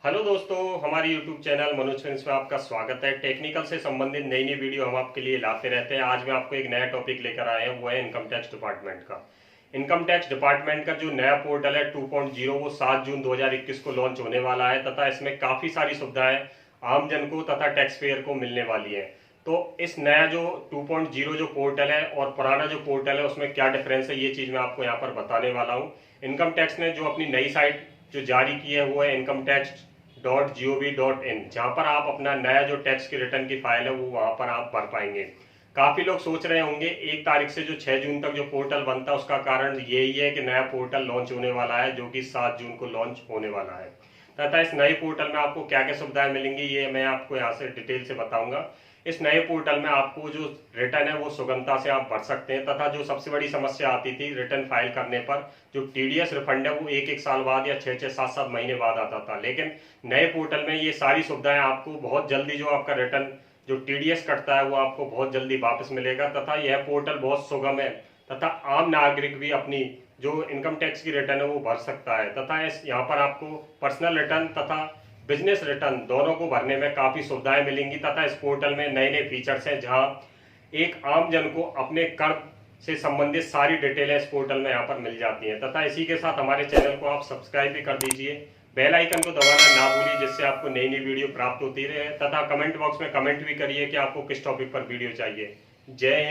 Hello दोस्तों, हमारी YouTube channel Manoj में आपका स्वागत है। टेक्निकल से संबंधित नई नई वीडियो हम आपके लिए लाते रहते हैं। आज मैं आपको एक नया टॉपिक लेकर आया हूं, वो है इनकम टैक्स डिपार्टमेंट का। इनकम टैक्स डिपार्टमेंट का जो नया पोर्टल है 2.0 वो 7 जून 2021 को लॉन्च होने वाला है तथा इसमें काफी सारी सुविधाएं आम जन को तथा टैक्स पेयर को मिलने वाली है। तो इस नया जो 2.0 जो पोर्टल है और पुराना जो पोर्टल है उसमें क्या डिफरेंस है, ये चीज मैं आपको यहाँ पर बताने वाला हूँ। इनकम टैक्स ने जो अपनी नई साइट जो जारी की है वो है incometax.gov.in, जहां पर आप अपना नया जो टैक्स की रिटर्न की फाइल है वो वहां पर आप भर पाएंगे। काफी लोग सोच रहे होंगे 1 तारीख से जो 6 जून तक जो पोर्टल बनता है उसका कारण यही है कि नया पोर्टल लॉन्च होने वाला है, जो कि 7 जून को लॉन्च होने वाला है। तथा इस नए पोर्टल में आपको क्या क्या सुविधाएं मिलेंगी ये मैं आपको यहाँ से डिटेल से बताऊंगा। इस नए पोर्टल में आपको जो रिटर्न है वो सुगमता से आप भर सकते हैं तथा जो सबसे बड़ी समस्या आती थी रिटर्न फाइल करने पर, जो टीडीएस रिफंड है वो एक साल बाद या 6 7 7 महीने बाद आता था, लेकिन नए पोर्टल में ये सारी सुविधाएं आपको बहुत जल्दी जो आपका रिटर्न जो टीडीएस कटता है वो आपको बहुत जल्दी वापस मिलेगा। तथा यह पोर्टल बहुत सुगम है तथा आम नागरिक भी अपनी जो इनकम टैक्स की रिटर्न है वो भर सकता है। तथा इस यहाँ पर आपको पर्सनल रिटर्न तथा बिजनेस रिटर्न दोनों को भरने में काफी सुविधाएं मिलेंगी। तथा इस पोर्टल में नए नए फीचर्स हैं जहां एक आम जन को अपने कर से संबंधित सारी डिटेलें इस पोर्टल में यहाँ पर मिल जाती हैं। तथा इसी के साथ हमारे चैनल को आप सब्सक्राइब भी कर दीजिए, बेल आइकन को दबाना ना भूलिए, जिससे आपको नई नई वीडियो प्राप्त होती रहे। तथा कमेंट बॉक्स में कमेंट भी करिए कि आपको किस टॉपिक पर वीडियो चाहिए। जय हिंद।